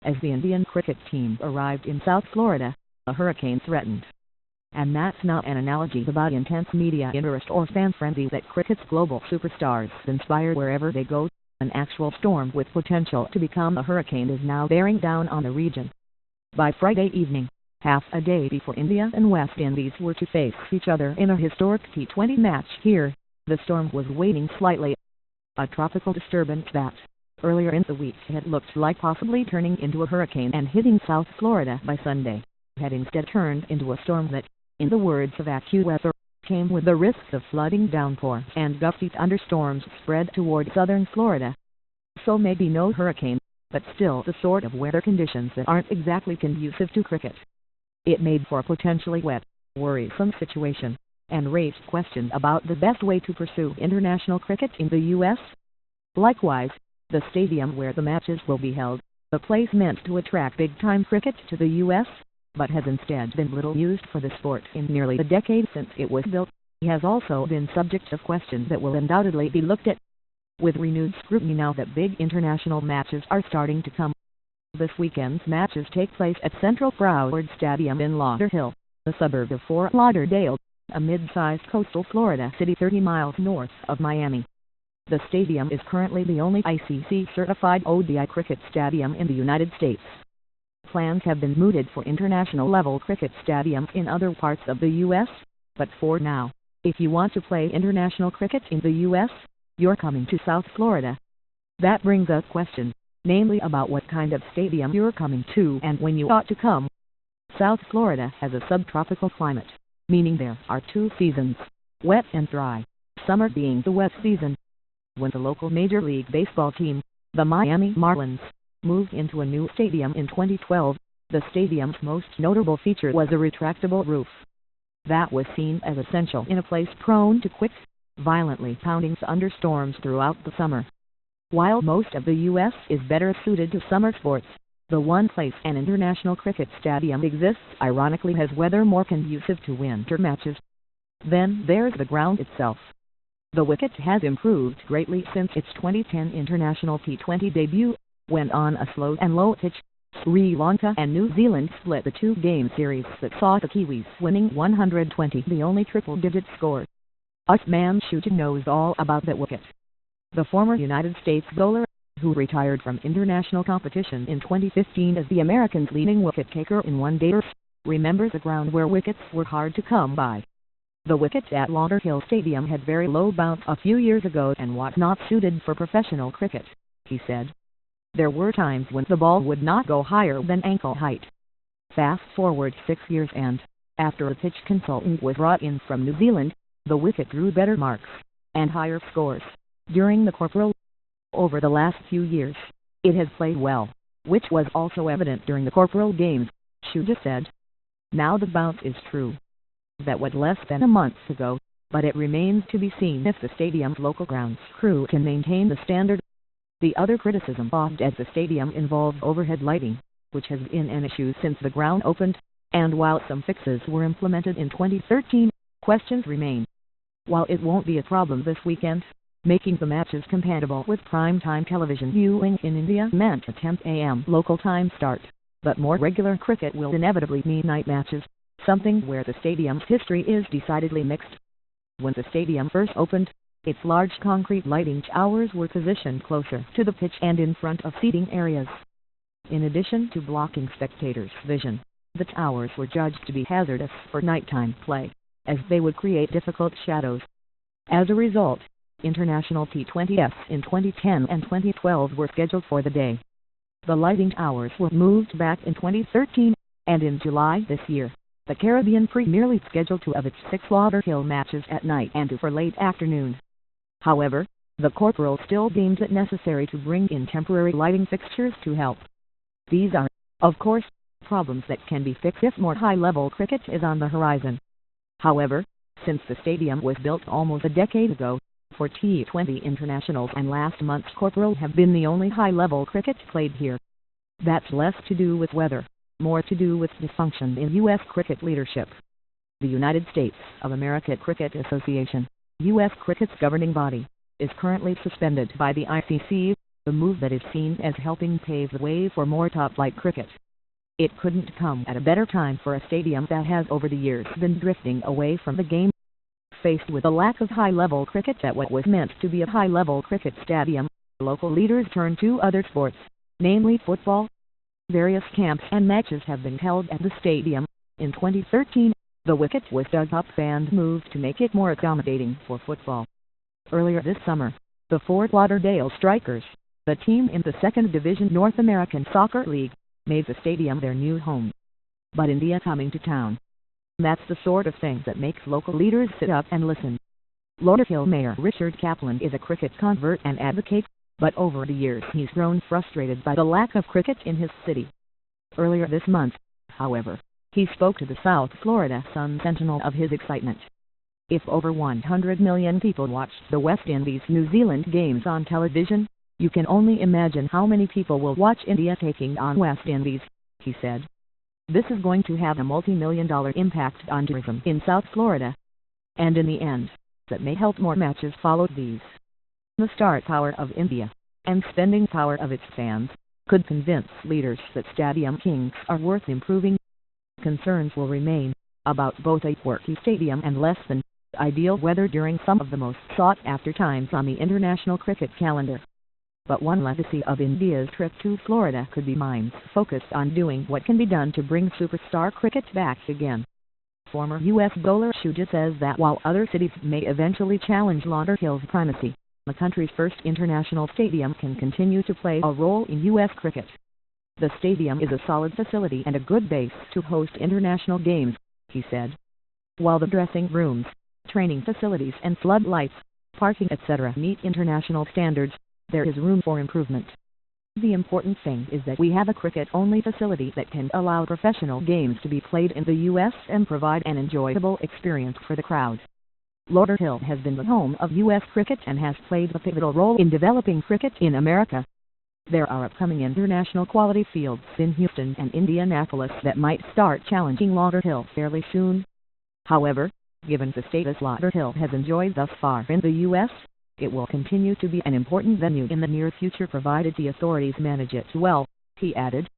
As the Indian cricket team arrived in South Florida, a hurricane threatened. And that's not an analogy about intense media interest or fan frenzy that cricket's global superstars inspire wherever they go. An actual storm with potential to become a hurricane is now bearing down on the region. By Friday evening, half a day before India and West Indies were to face each other in a historic T20 match here, the storm was waning slightly. A tropical disturbance that, earlier in the week, had looked like possibly turning into a hurricane and hitting South Florida by Sunday, had instead turned into a storm that, in the words of AccuWeather, came with the risks of flooding, downpour, and gusty thunderstorms spread toward southern Florida. So maybe no hurricane, but still the sort of weather conditions that aren't exactly conducive to cricket. It made for a potentially wet, worrisome situation, and raised questions about the best way to pursue international cricket in the U.S. Likewise, the stadium where the matches will be held, the place meant to attract big-time cricket to the U.S., but has instead been little used for the sport in nearly the decade since it was built, has also been subject of questions that will undoubtedly be looked at with renewed scrutiny now that big international matches are starting to come. This weekend's matches take place at Central Broward Stadium in Lauderhill, a suburb of Fort Lauderdale, a mid-sized coastal Florida city 30 miles north of Miami. The stadium is currently the only ICC-certified ODI cricket stadium in the United States. Plans have been mooted for international-level cricket stadiums in other parts of the U.S., but for now, if you want to play international cricket in the U.S., you're coming to South Florida. That brings up questions, namely about what kind of stadium you're coming to and when you ought to come. South Florida has a subtropical climate, meaning there are two seasons, wet and dry, summer being the wet season. When the local Major League Baseball team, the Miami Marlins, moved into a new stadium in 2012, the stadium's most notable feature was a retractable roof. That was seen as essential in a place prone to quick, violently pounding thunderstorms throughout the summer. While most of the U.S. is better suited to summer sports, the one place an international cricket stadium exists ironically has weather more conducive to winter matches. Then there's the ground itself. The wicket has improved greatly since its 2010 international T20 debut, when on a slow and low pitch, Sri Lanka and New Zealand split the two-game series that saw the Kiwis winning 120, the only triple-digit score. Usman Shuti knows all about that wicket. The former United States bowler, who retired from international competition in 2015 as the Americans' leading wicket-taker in one-dayers, remembers a ground where wickets were hard to come by. The wicket at Lauderhill Stadium had very low bounce a few years ago and was not suited for professional cricket, he said. There were times when the ball would not go higher than ankle height. Fast forward 6 years and, after a pitch consultant was brought in from New Zealand, the wicket drew better marks and higher scores during the Corporal. Over the last few years, it has played well, which was also evident during the Corporal games, Shuja said. Now the bounce is true. That was less than a month ago, but it remains to be seen if the stadium's local grounds crew can maintain the standard. The other criticism lobbed at the stadium involves overhead lighting, which has been an issue since the ground opened, and while some fixes were implemented in 2013, questions remain. While it won't be a problem this weekend, making the matches compatible with prime-time television viewing in India meant a 10 a.m. local time start, but more regular cricket will inevitably mean night matches, something where the stadium's history is decidedly mixed. When the stadium first opened, its large concrete lighting towers were positioned closer to the pitch and in front of seating areas. In addition to blocking spectators' vision, the towers were judged to be hazardous for nighttime play, as they would create difficult shadows. As a result, international T20s in 2010 and 2012 were scheduled for the day. The lighting towers were moved back in 2013, and in July this year, the Caribbean Premier League scheduled 2 of its 6 Lauderhill matches at night and 2 for late afternoon. However, the Corporal still deems it necessary to bring in temporary lighting fixtures to help. These are, of course, problems that can be fixed if more high-level cricket is on the horizon. However, since the stadium was built almost a decade ago, for T20 internationals and last month's Corporal have been the only high-level cricket played here. That's less to do with weather, more to do with dysfunction in U.S. cricket leadership. The United States of America Cricket Association, U.S. cricket's governing body, is currently suspended by the ICC, a move that is seen as helping pave the way for more top-flight cricket. It couldn't come at a better time for a stadium that has over the years been drifting away from the game. Faced with a lack of high-level cricket at what was meant to be a high-level cricket stadium, local leaders turned to other sports, namely football. Various camps and matches have been held at the stadium. In 2013, the wicket was dug up and moved to make it more accommodating for football. Earlier this summer, the Fort Lauderdale Strikers, the team in the 2nd Division North American Soccer League, made the stadium their new home. But India coming to town. That's the sort of thing that makes local leaders sit up and listen. Lauderhill Mayor Richard Kaplan is a cricket convert and advocate, but over the years he's grown frustrated by the lack of cricket in his city. Earlier this month, however, he spoke to the South Florida Sun-Sentinel of his excitement. If over 100 million people watched the West Indies-New Zealand games on television, you can only imagine how many people will watch India taking on West Indies, he said. This is going to have a multi-million-dollar impact on tourism in South Florida. And in the end, that may help more matches follow these. The star power of India, and spending power of its fans, could convince leaders that Stadium Kings are worth improving. Concerns will remain about both a quirky stadium and less than ideal weather during some of the most sought-after times on the international cricket calendar. But one legacy of India's trip to Florida could be minds focused on doing what can be done to bring superstar cricket back again. Former U.S. bowler Shuja says that while other cities may eventually challenge Lauderhill's primacy, the country's first international stadium can continue to play a role in U.S. cricket. The stadium is a solid facility and a good base to host international games, he said. While the dressing rooms, training facilities and floodlights, parking etc. meet international standards, there is room for improvement. The important thing is that we have a cricket-only facility that can allow professional games to be played in the U.S. and provide an enjoyable experience for the crowd. Lauderhill has been the home of U.S. cricket and has played a pivotal role in developing cricket in America. There are upcoming international quality fields in Houston and Indianapolis that might start challenging Lauderhill fairly soon. However, given the status Lauderhill has enjoyed thus far in the U.S., it will continue to be an important venue in the near future provided the authorities manage it well, he added.